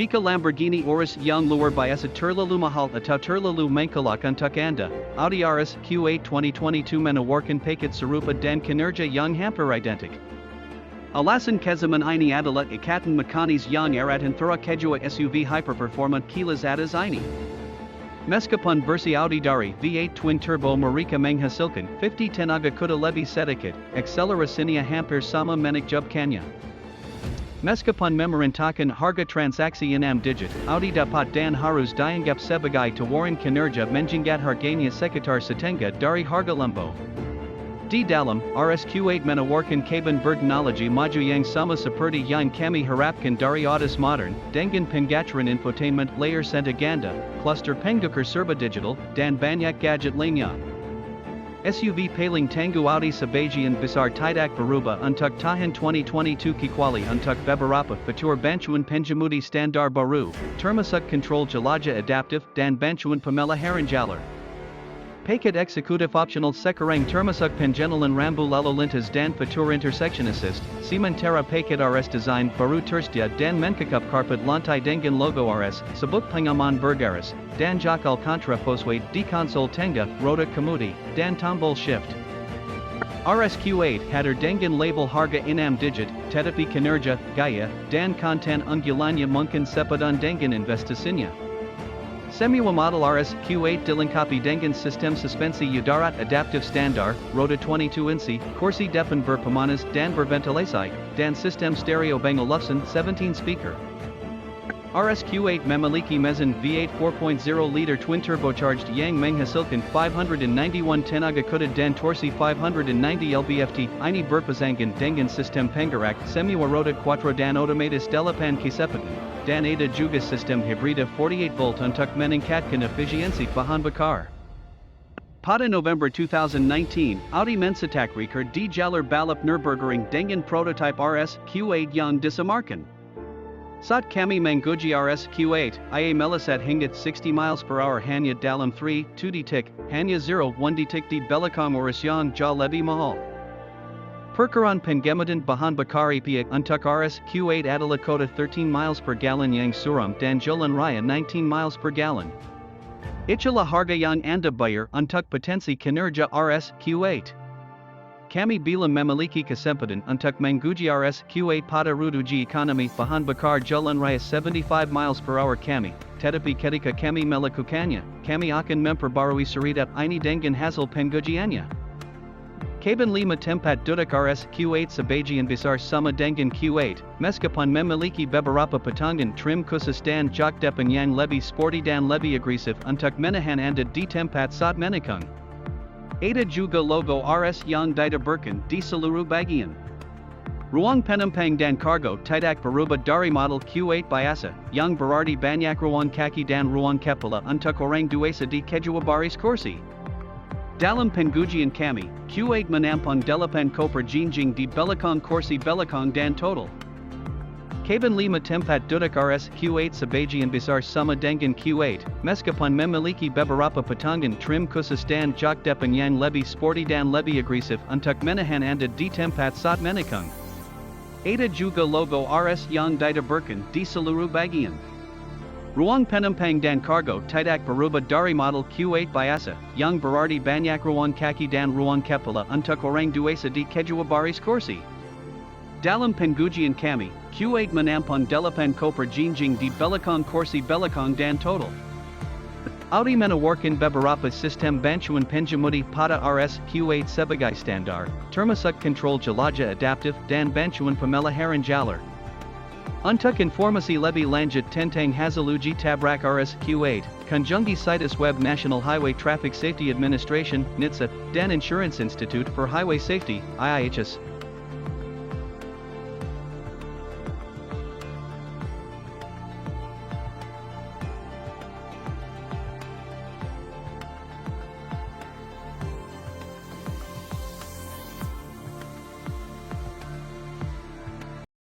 Jika Lamborghini Urus yang luar biasa terlalu mahal atau terlalu mengkalak untuk Anda, Audi RS Q8 2022 menawarkan paket serupa dan kinerja yang hampir identik. Alasan kezaman ini adalah ikatan mekanis yang erat antara kedua SUV hyperperformant kilas atas ini. Meskipun versi Audi dari V8 twin turbo mereka menghasilkan 50 tenaga kuda lebih sedikit, akselerasinya hampir sama menakjubkannya. Meskipun memerintahkan harga transaksi 6 digit, Audi dapat dan harus dianggap sebagai tawaran kinerja menjenggat harganya sekitar setengah dari harga Lambo. Di dalam, RS Q8 menawarkan kabin berteknologi maju yang sama seperti yang kami harapkan dari Audis modern, dengan pengaturan infotainment layar senta ganda, cluster pengukur serba digital, dan banyak gadget lainnya. SUV paling tangguh Audi sebagian besar tidak berubah untuk tahun 2022 kecuali untuk beberapa fitur bantuan pengemudi standar baru, termasuk kontrol jelajah adaptif dan bantuan pemeliharaan jalur. Paket eksekutif optional sekarang termasuk pengenalan rambu lalu lintas dan fitur intersection assist, sementara paket RS design baru tersedia dan menkekup karpet lantai dengan logo RS, sabuk pengaman bergaris, dan jak alcantara di konsol tengah, roda kemudi, dan tombol shift. RS Q8 hadir dengan label harga 6 digit, tetapi kinerja, gaya, dan konten unggulannya mungkin sepadan dengan investasinya. Semua model RS Q8 dilengkapi dengan sistem suspensi udara adaptif standar, roda 22 inci, kursi depan berpemanas dan berventilasi, dan sistem stereo Bangladesh 17 speaker. RS Q8 memiliki mesin V8 4.0 liter twin turbocharged yang menghasilkan 591 tenaga kuda dan torsi 590 lb-ft. Ini berpasangan dengan sistem penggerak semua roda 4 dan otomatis delapan kecepatan, dan ada juga sistem hibrida 48 volt untuk meningkatkan efisiensi bahan bakar. Pada November 2019, Audi mencetak rekor di jalur balap Nürburgring dengan prototype RS Q8 yang disamarkan. Saat kami menguji RS Q8, ia melesat hingga 60 miles per hour hanya dalam 3-2 detik, hanya 0-1 detik di belakang Urus yang jauh lebih mahal. Perkiraan pengematan bahan bakar EPA untuk RS Q8 adalah kota 13 miles per gallon yang suram dan jalan raya 19 miles per gallon. Itulah harga yang Anda bayar untuk potensi kinerja RS Q8. Kami bila memiliki kesempatan untuk menguji RS Q8 pada uji ekonomi bahan bakar jalan raya 75 miles per hour kami, tetapi ketika kami melakukannya, kami akan memperbarui cerita ini dengan hasil pengujiannya. Kabin 5 tempat duduk RS Q8 sebagian besar sama dengan Q8, meskipun memiliki beberapa potongan trim khusus dan jok depan yang lebih sporty dan lebih agresif untuk menahan Anda di tempat saat menikung. Ada juga logo RS yang ditaburkan di seluruh bagian. Ruang penumpang dan kargo tidak berubah dari model Q8 biasa, yang berarti banyak ruang kaki dan ruang kepala untuk orang dewasa di kedua baris kursi. Dalam pengujian kami, Q8 menampung 8 koper jinjing di belakang kursi belakang dan total. Kabin 5 tempat duduk RS Q8 sebagian besar sama dengan Q8, meskipun memiliki beberapa potongan trim khusus dan jok depan yang lebih sporty dan lebih agresif untuk menahan Anda di tempat saat menikung. Ada juga logo RS yang ditaburkan di seluruh bagian. Ruang penumpang dan kargo tidak berubah dari model Q8 biasa, yang berarti banyak ruang kaki dan ruang kepala untuk orang dewasa di kedua baris kursi. Dalam pengujian kami, Q8 menampung 8 koper jinjing di belakang kursi belakang dan total. Audi menawarkan beberapa sistem bantuan pengemudi pada RS Q8 sebagai standar, termasuk kontrol jelajah adaptif dan bantuan pemeliharaan jalur. Untuk informasi lebih lanjut tentang hasil uji tabrak RS Q8, kunjungi situs web National Highway Traffic Safety Administration (NHTSA) dan Insurance Institute for Highway Safety (IIHS).